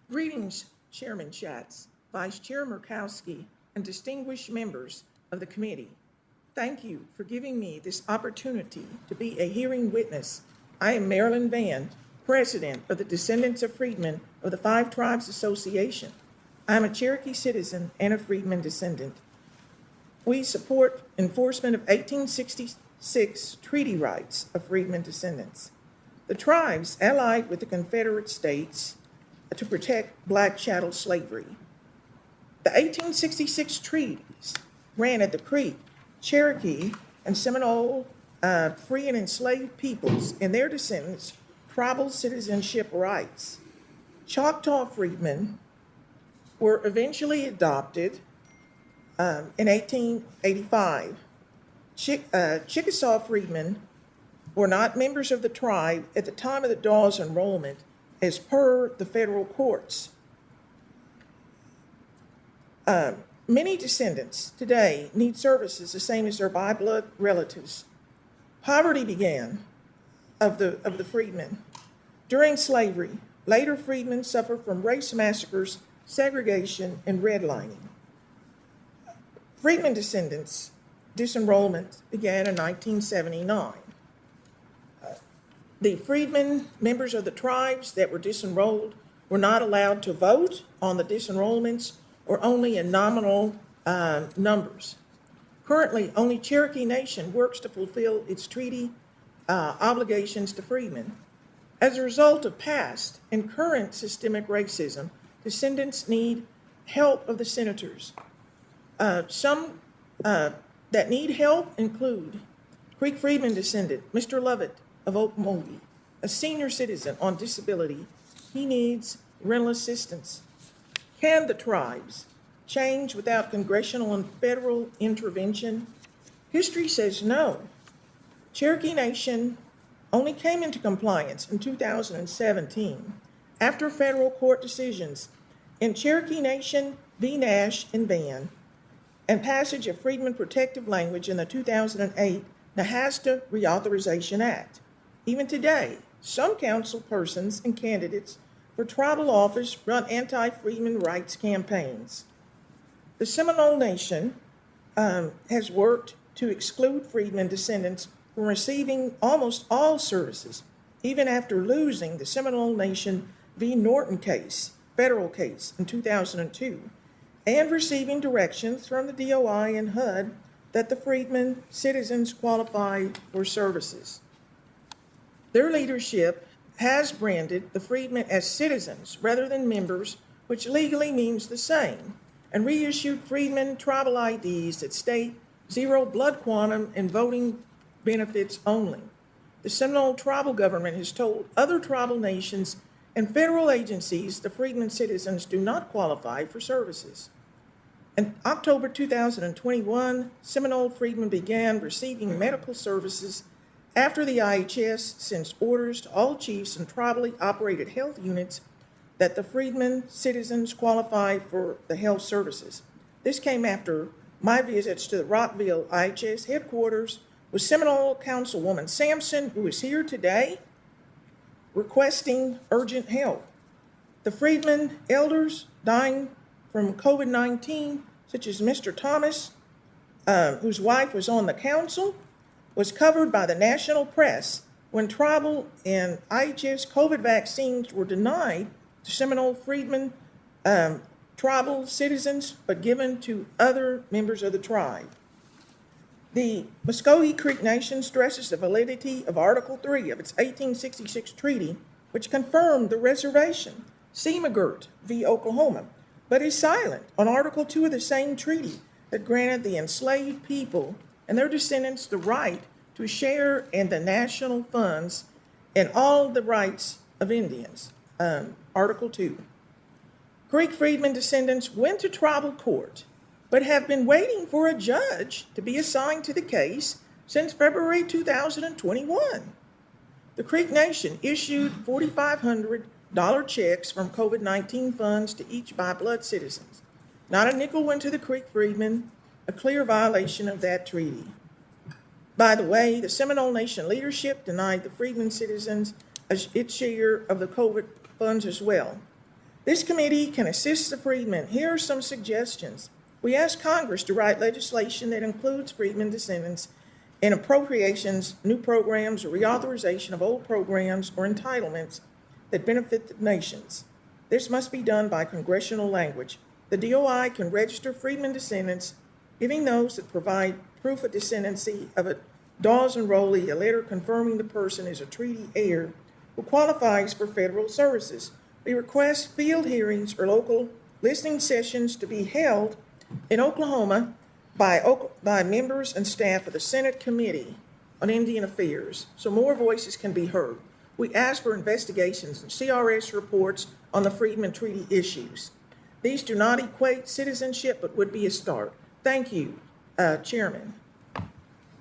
Greetings, Chairman Schatz, Vice Chair Murkowski, and distinguished members of the committee. Thank you for giving me this opportunity to be a hearing witness. I am Marilyn Vann, President of the Descendants of Freedmen of the Five Tribes Association. I am a Cherokee citizen and a Freedmen descendant. We support enforcement of 1866 treaty rights of Freedmen descendants. The tribes allied with the Confederate States to protect black chattel slavery. The 1866 treaties granted the Creek, Cherokee, and Seminole free and enslaved peoples and their descendants tribal citizenship rights. Choctaw freedmen were eventually adopted in 1885. Chickasaw freedmen were not members of the tribe at the time of the Dawes enrollment as per the federal courts. Many descendants today need services the same as their by-blood relatives. Poverty began of the freedmen during slavery. Later freedmen suffered from race massacres, segregation, and redlining. Freedmen descendants disenrollment began in 1979. The freedmen, members of the tribes that were disenrolled, were not allowed to vote on the disenrollments or only in nominal numbers. Currently, only Cherokee Nation works to fulfill its treaty obligations to freedmen. As a result of past and current systemic racism, descendants need help of the senators. Some that need help include Creek Freedman descendant, Mr. Lovett of Okmulgee, a senior citizen on disability. He needs rental assistance. Can the tribes change without congressional and federal intervention? History says no. Cherokee Nation only came into compliance in 2017 after federal court decisions in Cherokee Nation v. Nash and Vann and passage of Freedmen Protective Language in the 2008 Nahasta Reauthorization Act. Even today, some council persons and candidates for tribal office run anti-freedmen rights campaigns. The Seminole Nation has worked to exclude freedmen descendants from receiving almost all services, even after losing the Seminole Nation v. Norton case, federal case, in 2002, and receiving directions from the DOI and HUD that the freedmen citizens qualify for services. Their leadership has branded the freedmen as citizens rather than members, which legally means the same, and reissued freedmen tribal IDs that state zero blood quantum and voting benefits only. The Seminole tribal government has told other tribal nations and federal agencies the freedmen citizens do not qualify for services. In October 2021, Seminole freedmen began receiving medical services after the IHS sends orders to all chiefs and tribally operated health units that the freedmen citizens qualify for the health services. This came after my visits to the Rockville IHS headquarters with Seminole Councilwoman Sampson, who is here today, requesting urgent help. The freedmen elders dying from COVID-19, such as Mr. Thomas, whose wife was on the council, was covered by the national press when tribal and IHS COVID vaccines were denied to Seminole freedmen, tribal citizens, but given to other members of the tribe. The Muscogee Creek Nation stresses the validity of Article 3 of its 1866 treaty, which confirmed the reservation, Seamagurt v. Oklahoma, but is silent on Article 2 of the same treaty that granted the enslaved people and their descendants the right to share in the national funds and all the rights of Indians, Article 2. Creek freedmen descendants went to tribal court, but have been waiting for a judge to be assigned to the case since February 2021. The Creek Nation issued $4,500 checks from COVID-19 funds to each by-blood citizens. Not a nickel went to the Creek freedmen, a clear violation of that treaty. By the way, the Seminole Nation leadership denied the freedmen citizens its share of the COVID funds as well. This committee can assist the freedmen. Here are some suggestions. We ask Congress to write legislation that includes freedmen descendants in appropriations, new programs, or reauthorization of old programs or entitlements that benefit the nations. This must be done by congressional language. The DOI can register freedmen descendants, giving those that provide proof of descendancy of a Dawes enrollee a letter confirming the person is a treaty heir who qualifies for federal services. We request field hearings or local listening sessions to be held in Oklahoma by members and staff of the Senate Committee on Indian Affairs so more voices can be heard. We ask for investigations and CRS reports on the Freedmen Treaty issues. These do not equate citizenship, but would be a start. Thank you, Chairman.